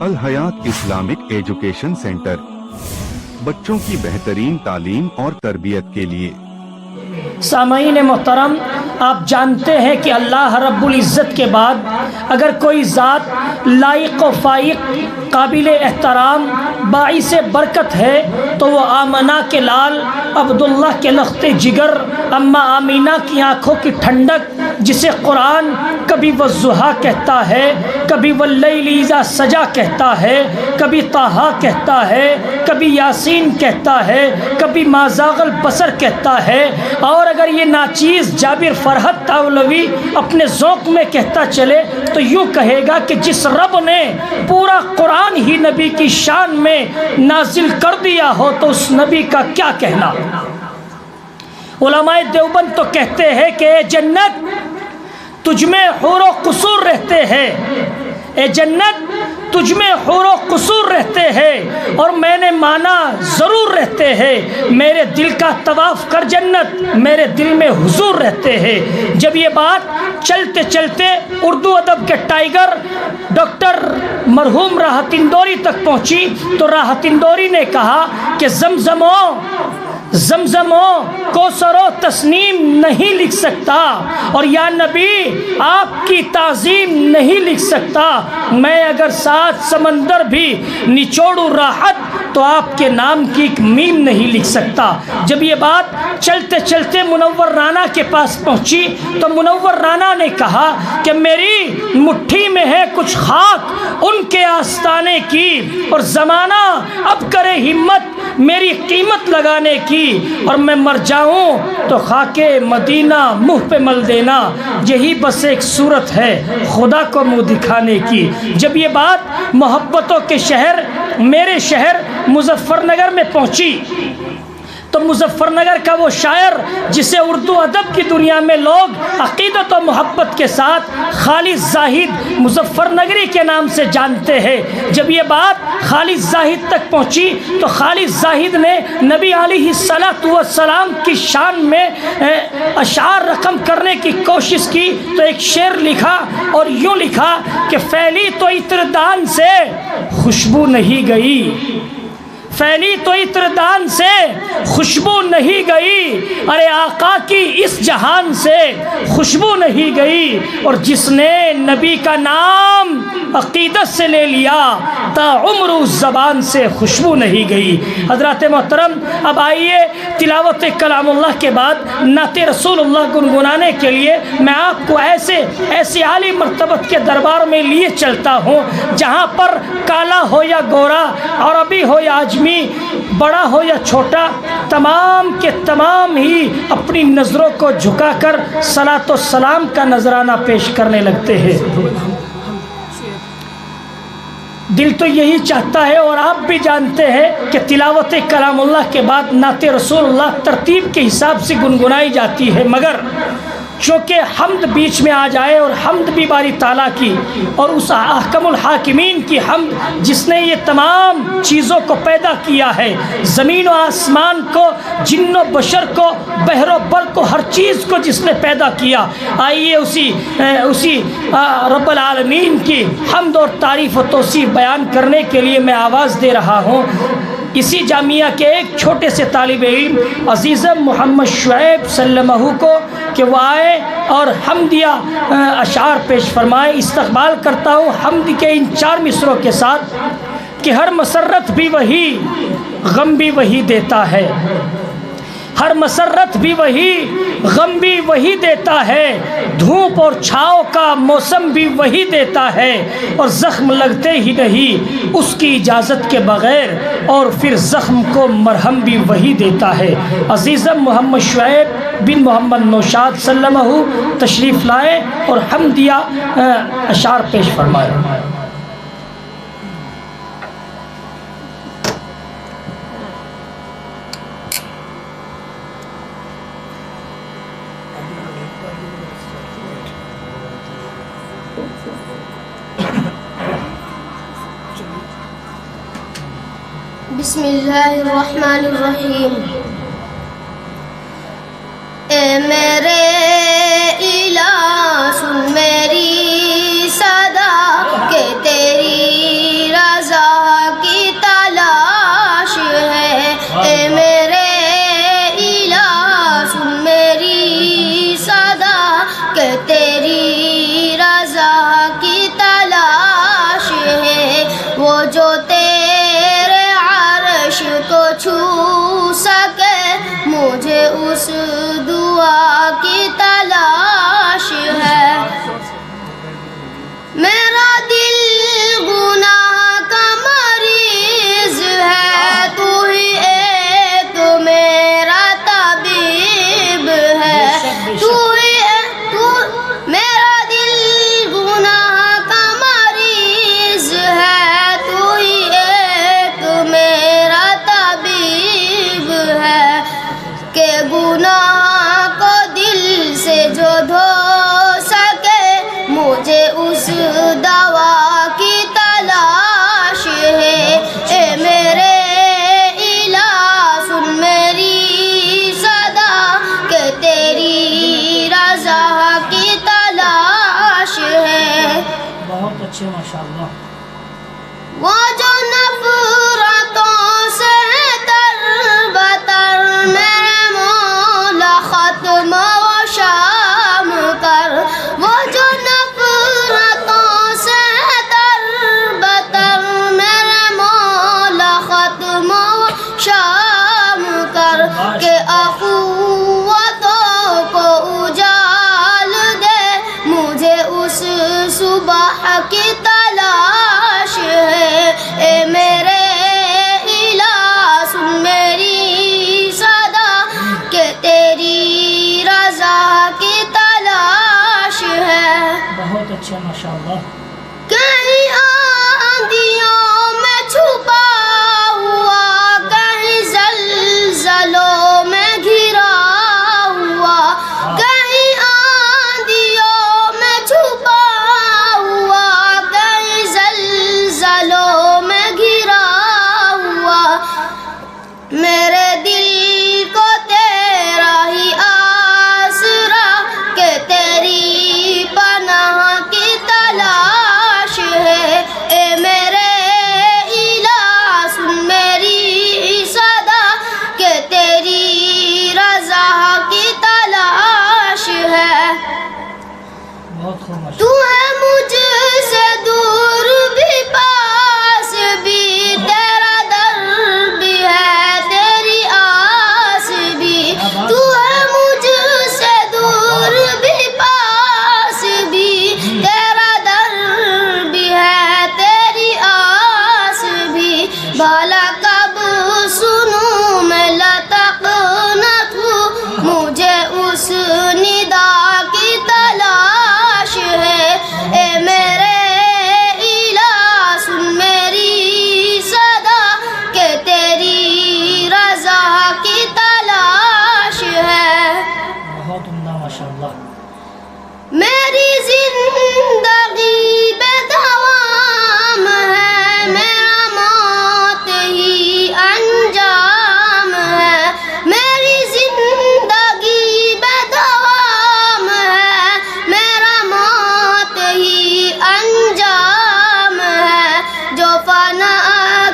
الحیات Islamic education centre بچوں کی بہترین تعلیم اور تربیت کے لیے۔ سامعین محترم، آپ جانتے ہیں کہ اللہ رب العزت کے بعد اگر کوئی ذات لائق و فائق، قابل احترام، باعث برکت ہے تو وہ آمنہ کے لال، عبداللہ کے لخت جگر، اماں آمینہ کی آنکھوں کی ٹھنڈک، جسے قرآن کبھی والضحیٰ کہتا ہے، کبھی واللیل اذا سجا کہتا ہے، کبھی طٰہٰ کہتا ہے، کبھی یاسین کہتا ہے، کبھی ما زاغ البصر کہتا ہے، اور اگر یہ ناچیز جابر فرحت تاولوی اپنے ذوق میں کہتا چلے تو یوں کہے گا کہ جس رب نے پورا قرآن ہی نبی کی شان میں نازل کر دیا ہو تو اس نبی کا کیا کہنا۔ علماء دیوبند تو کہتے ہیں کہ اے جنت، تجھ میں حور و قصور رہتے ہیں، اے جنت تجھ میں حور و قصور رہتے ہیں، اور میں نے مانا ضرور رہتے ہیں، میرے دل کا طواف کر جنت، میرے دل میں حضور رہتے ہیں۔ جب یہ بات چلتے چلتے اردو ادب کے ٹائیگر ڈاکٹر مرحوم راحت اندوری تک پہنچی تو راحت اندوری نے کہا کہ زمزموں کوثر و تسنیم نہیں لکھ سکتا، اور یا نبی آپ کی تعظیم نہیں لکھ سکتا، میں اگر 7 سمندر بھی نچوڑوں راحت تو آپ کے نام کی ایک میم نہیں لکھ سکتا۔ جب یہ بات چلتے چلتے منور رانا کے پاس پہنچی تو منور رانا نے کہا کہ میری مٹھی میں ہے کچھ خاک ان کے آستانے کی، اور زمانہ اب کرے ہمت میری قیمت لگانے کی، اور میں مر جاؤں تو خاک مدینہ منہ پہ مل دینا، یہی بس ایک صورت ہے خدا کو منہ دکھانے کی۔ جب یہ بات محبتوں کے شہر میرے شہر مظفر نگر میں پہنچی تو مظفر نگر کا وہ شاعر جسے اردو ادب کی دنیا میں لوگ عقیدت و محبت کے ساتھ خالد زاہد مظفر نگری کے نام سے جانتے ہیں، جب یہ بات خالد زاہد تک پہنچی تو خالد زاہد نے نبی علیہ السلام کی شان میں اشعار رقم کرنے کی کوشش کی تو ایک شعر لکھا اور یوں لکھا کہ پھیلی تو عطردان سے خوشبو نہیں گئی، پھیلی تو عطردان سے خوشبو نہیں گئی، ارے آقا کی اس جہان سے خوشبو نہیں گئی، اور جس نے نبی کا نام عقیدت سے لے لیا تا عمر اس زبان سے خوشبو نہیں گئی۔ حضرات محترم، اب آئیے تلاوت کلام اللہ کے بعد نعت رسول اللہ گنگنانے کے لیے میں آپ کو ایسے عالی مرتبت کے دربار میں لیے چلتا ہوں جہاں پر کالا ہو یا گورا، عربی ہو یا اجمی، بڑا ہو یا چھوٹا، تمام کے تمام ہی اپنی نظروں کو جھکا کر صلاۃ و سلام کا نذرانہ پیش کرنے لگتے ہیں۔ دل تو یہی چاہتا ہے اور آپ بھی جانتے ہیں کہ تلاوت کلام اللہ کے بعد نعت رسول اللہ ترتیب کے حساب سے گنگنائی جاتی ہے، مگر چونکہ حمد بیچ میں آ جائے اور حمد بھی باری تعالیٰ کی اور اس احکم الحاکمین کی حمد جس نے یہ تمام چیزوں کو پیدا کیا ہے، زمین و آسمان کو، جن و بشر کو، بحر و بر کو، ہر چیز کو جس نے پیدا کیا، آئیے اسی رب العالمین کی حمد اور تعریف و توصیف بیان کرنے کے لیے میں آواز دے رہا ہوں۔ اسی جامعہ کے ایک چھوٹے سے طالب علم عزیز محمد شعیب سلمہ کو کہ وہ آئے اور حمدیہ اشعار پیش فرمائے۔ استقبال کرتا ہوں حمد کے ان 4 مصروں کے ساتھ کہ ہر مسرت بھی وہی، غم بھی وہی دیتا ہے، ہر مسرت بھی وہی، غم بھی وہی دیتا ہے، دھوپ اور چھاؤں کا موسم بھی وہی دیتا ہے، اور زخم لگتے ہی نہیں اس کی اجازت کے بغیر، اور پھر زخم کو مرہم بھی وہی دیتا ہے۔ عزیزم محمد شعیب بن محمد نوشاد سلمہ تشریف لائے اور حمدیہ اشعار پیش فرمائے۔ بسم اللہ الرحمن الرحیم۔ اے میرے الہ سن میری صدا کہ تیری وہ جو تیرے عرش کو چھو سکے مجھے اس دعا کی تلاش ہے میرا دل گناہ کا مریض ہے تو ہی ایک میرا طبیب ہے تو ہی میرا دل گناہ کا مریض ہے تو ہی ایک میرا طبیب ہے کہ گناہ کو دل سے جو دھو سکے مجھے اس دوا کی تلاش ہے اے میرے الہ سن میری صدا کہ تیری رضا کی تلاش ہے بہت اچھے ماشاءاللہ وہ جو نفرتوں سے تر بتر میرے مولا ختم و شام کر وہ جو نفرتوں سے تر بتر میرے مولا ختم و شام کر کہ اخوتوں کو اجال دے مجھے اس صبح کی تلاش ہے اے میرے الہ سن میری صدا کہ تیری رضا کی تلاش ہے بہت اچھے ماشاءاللہ کہیں آندھیوں میں چھپا ہوا کہیں زلزلوں میں گھرا ہوا کہیں آندھیوں میں چھپا ہوا کہیں زلزلوں میں گھرا ہوا میرے دل کو تیرا ہی آسرا کہ تیری پناہ کی تلاش ہے اے میرے الہ سن میری صدا کہ تیری رضا کی تلاش ہے بہت خوب ماشاءاللہ تو ہے مجھ سے دور بھی پاس بھی تیرا در بھی ہے تیری آس بھی تو ہے مجھ سے دور بھی پاس بھی تیرا در بھی ہے تیری آس بھی بھلا کب سنوں میں لتقنت ہوں مجھے اس ندا کی تلاش ہے اے میرے الہ سن میری صدا کہ تیری رضا کی تلاش ہے بہت عمدہ ماشاءاللہ میری زندگی بے دوام ہے میرا موت ہی انجام ہے میری زندگی بے دوام ہے میرا موت ہی انجام ہے جو فنا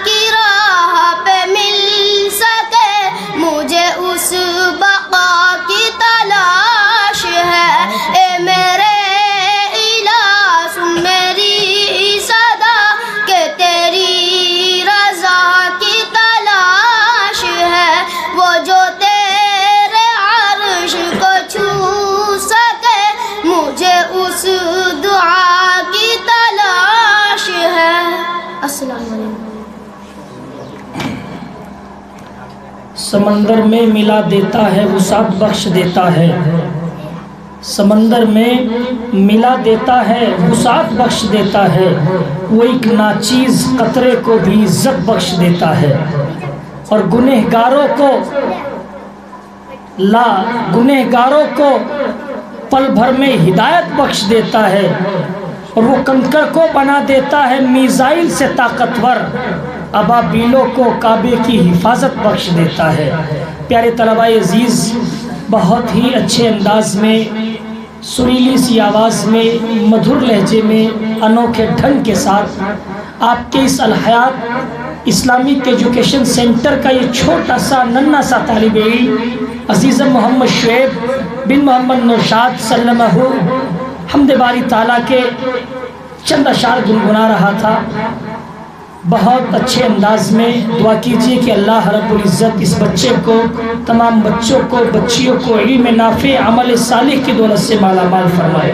کی راہ پہ مل سکے مجھے اس بقا کی تلاش ہے اے میرے الہ سن میری صدا کہ تیری رضا کی تلاش ہے وہ جو تیرے عرش کو چھو سکے مجھے اس دعا کی تلاش ہے السلام علیکم سمندر میں ملا دیتا ہے وسعت بخش دیتا ہے سمندر میں ملا دیتا ہے وسعت بخش دیتا ہے وہ ایک ناچیز قطرے کو بھی عزت بخش دیتا ہے اور گنہگاروں کو پل بھر میں ہدایت بخش دیتا ہے اور وہ کنکر کو بنا دیتا ہے میزائل سے طاقتور ابابیلوں کو کعبے کی حفاظت بخش دیتا ہے پیارے طلباء عزیز بہت ہی اچھے انداز میں سریلی سی آواز میں مدھر لہجے میں انوکھے ڈھنگ کے ساتھ آپ کے اس الحیات اسلامک ایجوکیشن سینٹر کا یہ چھوٹا سا ننھا سا طالب علم عزیز محمد شعیب بن محمد نوشاد سلمہ حمد باری تعالیٰ کے چند اشعار گنگنا رہا تھا بہت اچھے انداز میں دعا کیجیے کہ اللہ رب العزت اس بچے کو، تمام بچوں کو، بچیوں کو علم نافع، عمل صالح کی دولت سے مالا مال فرمائے۔